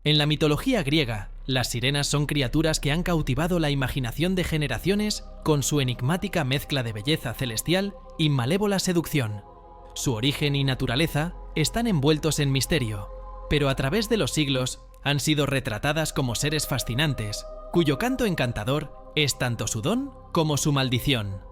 En la mitología griega, las sirenas son criaturas que han cautivado la imaginación de generaciones con su enigmática mezcla de belleza celestial y malévola seducción. Su origen y naturaleza están envueltos en misterio, pero a través de los siglos han sido retratadas como seres fascinantes, cuyo canto encantador es tanto su don como su maldición.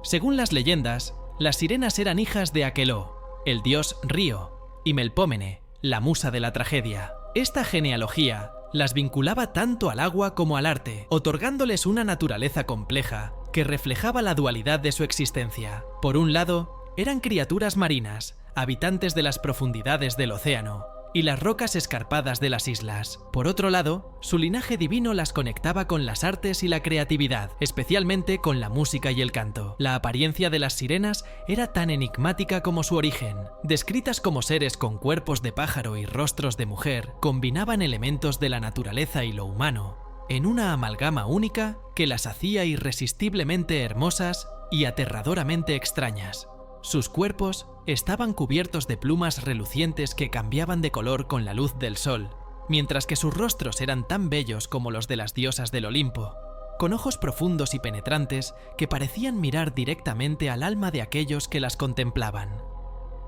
Según las leyendas, las sirenas eran hijas de Aqueloo, el dios río, y Melpómene, la musa de la tragedia. Esta genealogía las vinculaba tanto al agua como al arte, otorgándoles una naturaleza compleja que reflejaba la dualidad de su existencia. Por un lado, eran criaturas marinas, habitantes de las profundidades del océano y las rocas escarpadas de las islas. Por otro lado, su linaje divino las conectaba con las artes y la creatividad, especialmente con la música y el canto. La apariencia de las sirenas era tan enigmática como su origen. Descritas como seres con cuerpos de pájaro y rostros de mujer, combinaban elementos de la naturaleza y lo humano, en una amalgama única que las hacía irresistiblemente hermosas y aterradoramente extrañas. Sus cuerpos estaban cubiertos de plumas relucientes que cambiaban de color con la luz del sol, mientras que sus rostros eran tan bellos como los de las diosas del Olimpo, con ojos profundos y penetrantes que parecían mirar directamente al alma de aquellos que las contemplaban.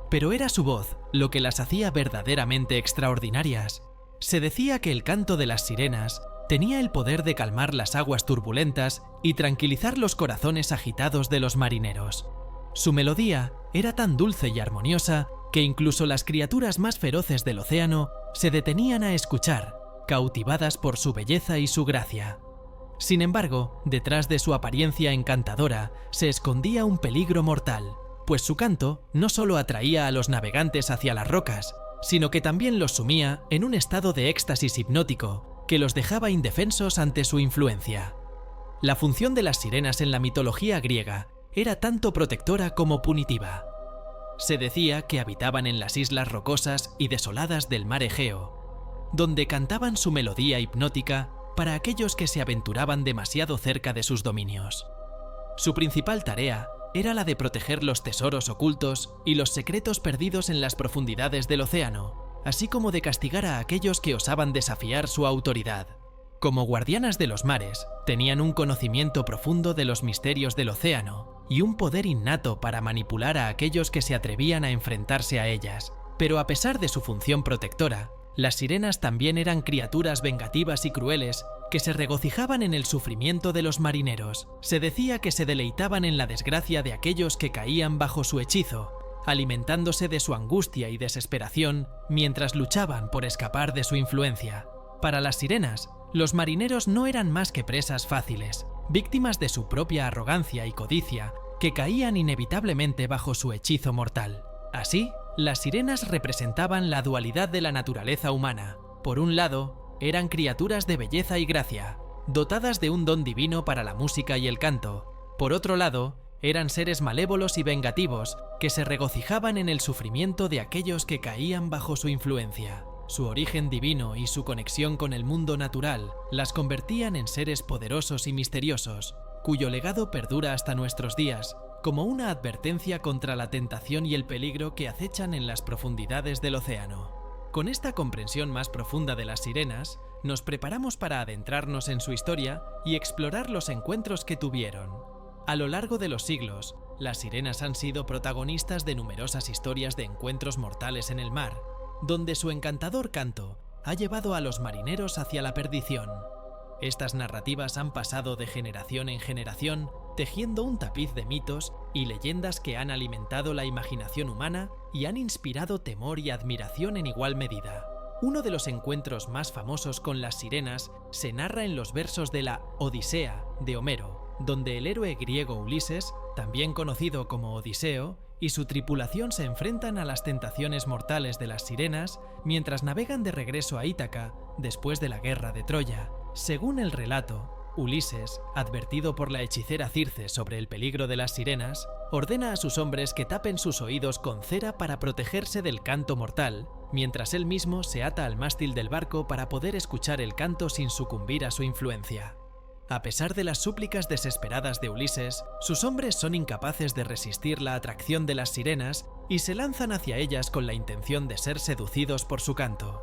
Pero era su voz lo que las hacía verdaderamente extraordinarias. Se decía que el canto de las sirenas tenía el poder de calmar las aguas turbulentas y tranquilizar los corazones agitados de los marineros. Su melodía era tan dulce y armoniosa que incluso las criaturas más feroces del océano se detenían a escuchar, cautivadas por su belleza y su gracia. Sin embargo, detrás de su apariencia encantadora se escondía un peligro mortal, pues su canto no solo atraía a los navegantes hacia las rocas, sino que también los sumía en un estado de éxtasis hipnótico que los dejaba indefensos ante su influencia. La función de las sirenas en la mitología griega era tanto protectora como punitiva. Se decía que habitaban en las islas rocosas y desoladas del mar Egeo, donde cantaban su melodía hipnótica para aquellos que se aventuraban demasiado cerca de sus dominios. Su principal tarea era la de proteger los tesoros ocultos y los secretos perdidos en las profundidades del océano, así como de castigar a aquellos que osaban desafiar su autoridad. Como guardianas de los mares, tenían un conocimiento profundo de los misterios del océano y un poder innato para manipular a aquellos que se atrevían a enfrentarse a ellas. Pero a pesar de su función protectora, las sirenas también eran criaturas vengativas y crueles que se regocijaban en el sufrimiento de los marineros. Se decía que se deleitaban en la desgracia de aquellos que caían bajo su hechizo, alimentándose de su angustia y desesperación mientras luchaban por escapar de su influencia. Para las sirenas, los marineros no eran más que presas fáciles, víctimas de su propia arrogancia y codicia, que caían inevitablemente bajo su hechizo mortal. Así, las sirenas representaban la dualidad de la naturaleza humana. Por un lado, eran criaturas de belleza y gracia, dotadas de un don divino para la música y el canto. Por otro lado, eran seres malévolos y vengativos que se regocijaban en el sufrimiento de aquellos que caían bajo su influencia. Su origen divino y su conexión con el mundo natural las convertían en seres poderosos y misteriosos, cuyo legado perdura hasta nuestros días, como una advertencia contra la tentación y el peligro que acechan en las profundidades del océano. Con esta comprensión más profunda de las sirenas, nos preparamos para adentrarnos en su historia y explorar los encuentros que tuvieron. A lo largo de los siglos, las sirenas han sido protagonistas de numerosas historias de encuentros mortales en el mar, donde su encantador canto ha llevado a los marineros hacia la perdición. Estas narrativas han pasado de generación en generación, tejiendo un tapiz de mitos y leyendas que han alimentado la imaginación humana y han inspirado temor y admiración en igual medida. Uno de los encuentros más famosos con las sirenas se narra en los versos de la Odisea de Homero, donde el héroe griego Ulises, también conocido como Odiseo, y su tripulación se enfrentan a las tentaciones mortales de las sirenas mientras navegan de regreso a Ítaca después de la guerra de Troya. Según el relato, Ulises, advertido por la hechicera Circe sobre el peligro de las sirenas, ordena a sus hombres que tapen sus oídos con cera para protegerse del canto mortal, mientras él mismo se ata al mástil del barco para poder escuchar el canto sin sucumbir a su influencia. A pesar de las súplicas desesperadas de Ulises, sus hombres son incapaces de resistir la atracción de las sirenas y se lanzan hacia ellas con la intención de ser seducidos por su canto.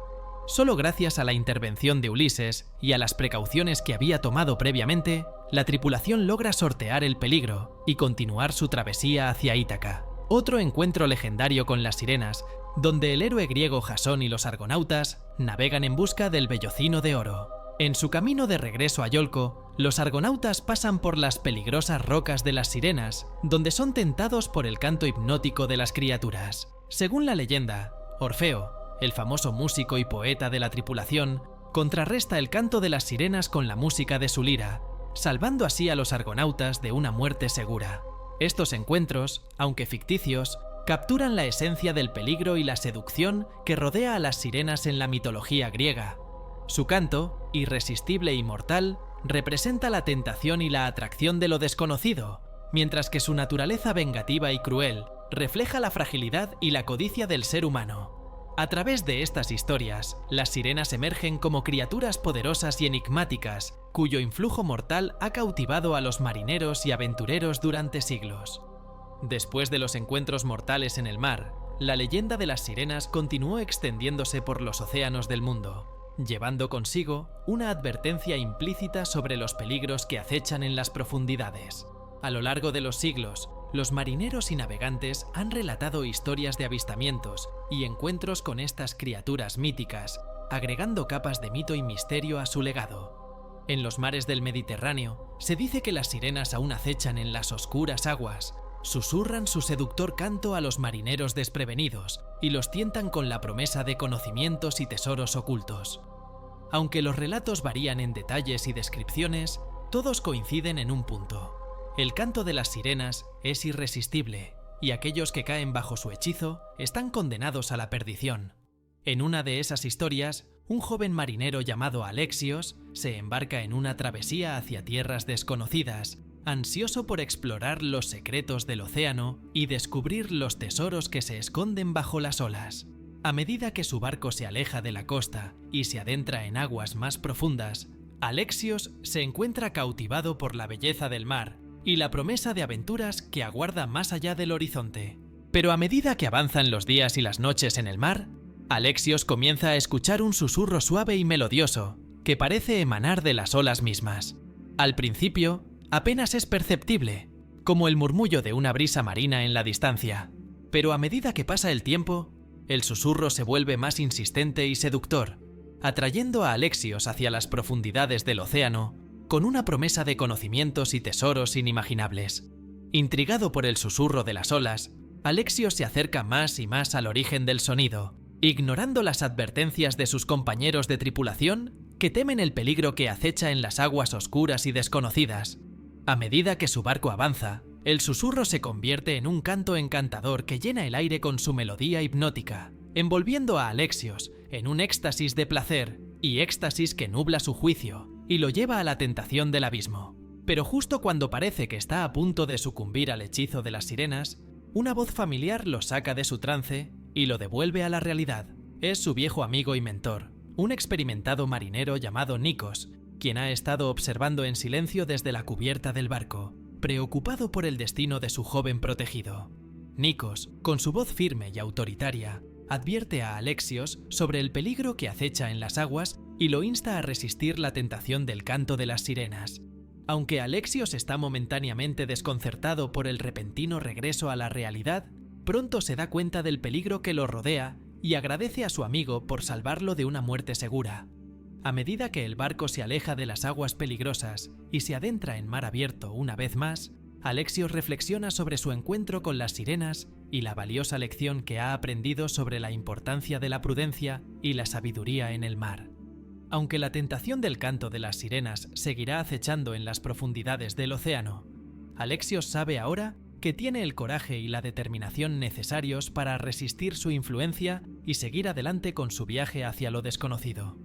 Solo gracias a la intervención de Ulises y a las precauciones que había tomado previamente, la tripulación logra sortear el peligro y continuar su travesía hacia Ítaca. Otro encuentro legendario con las sirenas, donde el héroe griego Jasón y los argonautas navegan en busca del vellocino de oro. En su camino de regreso a Iolco, los argonautas pasan por las peligrosas rocas de las sirenas, donde son tentados por el canto hipnótico de las criaturas. Según la leyenda, Orfeo, el famoso músico y poeta de la tripulación, contrarresta el canto de las sirenas con la música de su lira, salvando así a los argonautas de una muerte segura. Estos encuentros, aunque ficticios, capturan la esencia del peligro y la seducción que rodea a las sirenas en la mitología griega. Su canto, irresistible y mortal, representa la tentación y la atracción de lo desconocido, mientras que su naturaleza vengativa y cruel refleja la fragilidad y la codicia del ser humano. A través de estas historias, las sirenas emergen como criaturas poderosas y enigmáticas, cuyo influjo mortal ha cautivado a los marineros y aventureros durante siglos. Después de los encuentros mortales en el mar, la leyenda de las sirenas continuó extendiéndose por los océanos del mundo, llevando consigo una advertencia implícita sobre los peligros que acechan en las profundidades. A lo largo de los siglos, los marineros y navegantes han relatado historias de avistamientos y encuentros con estas criaturas míticas, agregando capas de mito y misterio a su legado. En los mares del Mediterráneo, se dice que las sirenas aún acechan en las oscuras aguas, susurran su seductor canto a los marineros desprevenidos y los tientan con la promesa de conocimientos y tesoros ocultos. Aunque los relatos varían en detalles y descripciones, todos coinciden en un punto. El canto de las sirenas es irresistible, y aquellos que caen bajo su hechizo están condenados a la perdición. En una de esas historias, un joven marinero llamado Alexios se embarca en una travesía hacia tierras desconocidas, ansioso por explorar los secretos del océano y descubrir los tesoros que se esconden bajo las olas. A medida que su barco se aleja de la costa y se adentra en aguas más profundas, Alexios se encuentra cautivado por la belleza del mar y la promesa de aventuras que aguarda más allá del horizonte. Pero a medida que avanzan los días y las noches en el mar, Alexios comienza a escuchar un susurro suave y melodioso que parece emanar de las olas mismas. Al principio, apenas es perceptible, como el murmullo de una brisa marina en la distancia, pero a medida que pasa el tiempo, el susurro se vuelve más insistente y seductor, atrayendo a Alexios hacia las profundidades del océano con una promesa de conocimientos y tesoros inimaginables. Intrigado por el susurro de las olas, Alexios se acerca más y más al origen del sonido, ignorando las advertencias de sus compañeros de tripulación que temen el peligro que acecha en las aguas oscuras y desconocidas. A medida que su barco avanza, el susurro se convierte en un canto encantador que llena el aire con su melodía hipnótica, envolviendo a Alexios en un éxtasis de placer y éxtasis que nubla su juicio y lo lleva a la tentación del abismo. Pero justo cuando parece que está a punto de sucumbir al hechizo de las sirenas, una voz familiar lo saca de su trance y lo devuelve a la realidad. Es su viejo amigo y mentor, un experimentado marinero llamado Nikos, quien ha estado observando en silencio desde la cubierta del barco, preocupado por el destino de su joven protegido. Nikos, con su voz firme y autoritaria, advierte a Alexios sobre el peligro que acecha en las aguas y lo insta a resistir la tentación del canto de las sirenas. Aunque Alexios está momentáneamente desconcertado por el repentino regreso a la realidad, pronto se da cuenta del peligro que lo rodea y agradece a su amigo por salvarlo de una muerte segura. A medida que el barco se aleja de las aguas peligrosas y se adentra en mar abierto una vez más, Alexios reflexiona sobre su encuentro con las sirenas y la valiosa lección que ha aprendido sobre la importancia de la prudencia y la sabiduría en el mar. Aunque la tentación del canto de las sirenas seguirá acechando en las profundidades del océano, Alexios sabe ahora que tiene el coraje y la determinación necesarios para resistir su influencia y seguir adelante con su viaje hacia lo desconocido.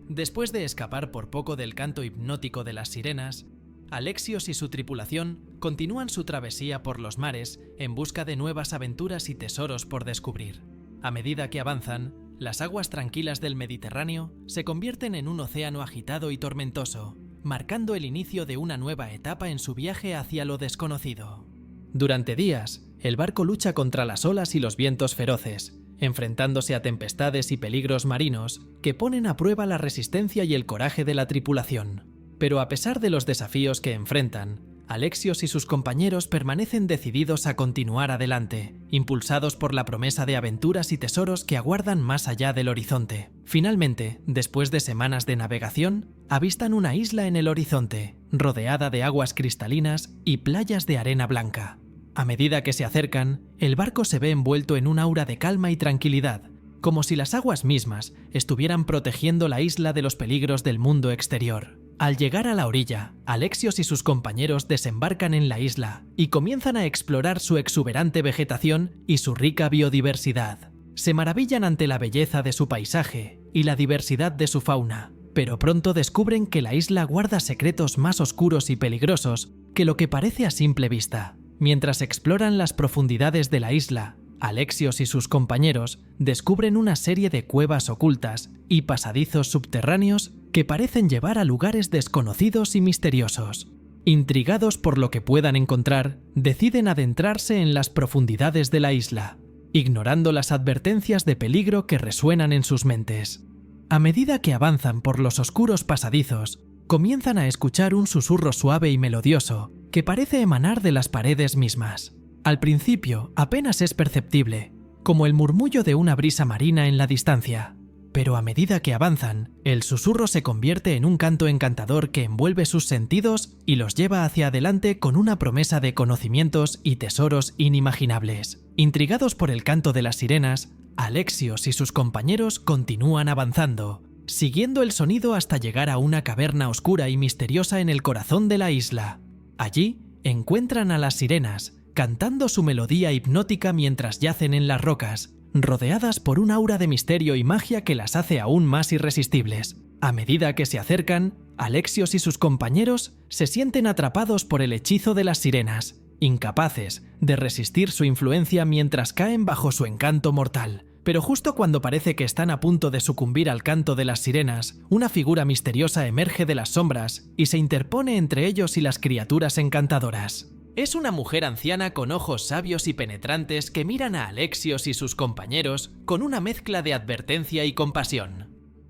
Después de escapar por poco del canto hipnótico de las sirenas, Alexios y su tripulación continúan su travesía por los mares en busca de nuevas aventuras y tesoros por descubrir. A medida que avanzan, las aguas tranquilas del Mediterráneo se convierten en un océano agitado y tormentoso, marcando el inicio de una nueva etapa en su viaje hacia lo desconocido. Durante días, el barco lucha contra las olas y los vientos feroces, enfrentándose a tempestades y peligros marinos que ponen a prueba la resistencia y el coraje de la tripulación. Pero a pesar de los desafíos que enfrentan, Alexios y sus compañeros permanecen decididos a continuar adelante, impulsados por la promesa de aventuras y tesoros que aguardan más allá del horizonte. Finalmente, después de semanas de navegación, avistan una isla en el horizonte, rodeada de aguas cristalinas y playas de arena blanca. A medida que se acercan, el barco se ve envuelto en un aura de calma y tranquilidad, como si las aguas mismas estuvieran protegiendo la isla de los peligros del mundo exterior. Al llegar a la orilla, Alexios y sus compañeros desembarcan en la isla y comienzan a explorar su exuberante vegetación y su rica biodiversidad. Se maravillan ante la belleza de su paisaje y la diversidad de su fauna, pero pronto descubren que la isla guarda secretos más oscuros y peligrosos que lo que parece a simple vista. Mientras exploran las profundidades de la isla, Alexios y sus compañeros descubren una serie de cuevas ocultas y pasadizos subterráneos que parecen llevar a lugares desconocidos y misteriosos. Intrigados por lo que puedan encontrar, deciden adentrarse en las profundidades de la isla, ignorando las advertencias de peligro que resuenan en sus mentes. A medida que avanzan por los oscuros pasadizos, comienzan a escuchar un susurro suave y melodioso que parece emanar de las paredes mismas. Al principio apenas es perceptible, como el murmullo de una brisa marina en la distancia, pero a medida que avanzan, el susurro se convierte en un canto encantador que envuelve sus sentidos y los lleva hacia adelante con una promesa de conocimientos y tesoros inimaginables. Intrigados por el canto de las sirenas, Alexios y sus compañeros continúan avanzando, siguiendo el sonido hasta llegar a una caverna oscura y misteriosa en el corazón de la isla. Allí encuentran a las sirenas, cantando su melodía hipnótica mientras yacen en las rocas, rodeadas por un aura de misterio y magia que las hace aún más irresistibles. A medida que se acercan, Alexios y sus compañeros se sienten atrapados por el hechizo de las sirenas, incapaces de resistir su influencia mientras caen bajo su encanto mortal. Pero justo cuando parece que están a punto de sucumbir al canto de las sirenas, una figura misteriosa emerge de las sombras y se interpone entre ellos y las criaturas encantadoras. Es una mujer anciana con ojos sabios y penetrantes que miran a Alexios y sus compañeros con una mezcla de advertencia y compasión.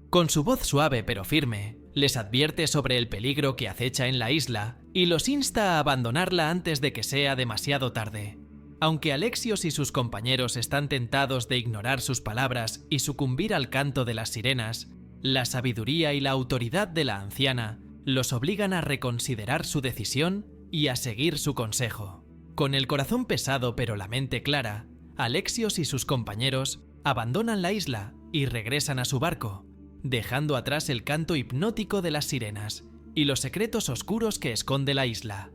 Con su voz suave pero firme, les advierte sobre el peligro que acecha en la isla y los insta a abandonarla antes de que sea demasiado tarde. Aunque Alexios y sus compañeros están tentados de ignorar sus palabras y sucumbir al canto de las sirenas, la sabiduría y la autoridad de la anciana los obligan a reconsiderar su decisión y a seguir su consejo. Con el corazón pesado pero la mente clara, Alexios y sus compañeros abandonan la isla y regresan a su barco, dejando atrás el canto hipnótico de las sirenas y los secretos oscuros que esconde la isla.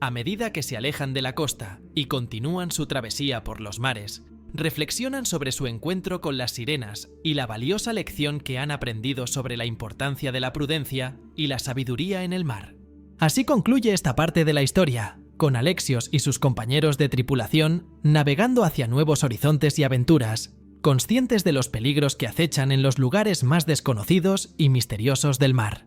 A medida que se alejan de la costa y continúan su travesía por los mares, reflexionan sobre su encuentro con las sirenas y la valiosa lección que han aprendido sobre la importancia de la prudencia y la sabiduría en el mar. Así concluye esta parte de la historia, con Alexios y sus compañeros de tripulación navegando hacia nuevos horizontes y aventuras, conscientes de los peligros que acechan en los lugares más desconocidos y misteriosos del mar.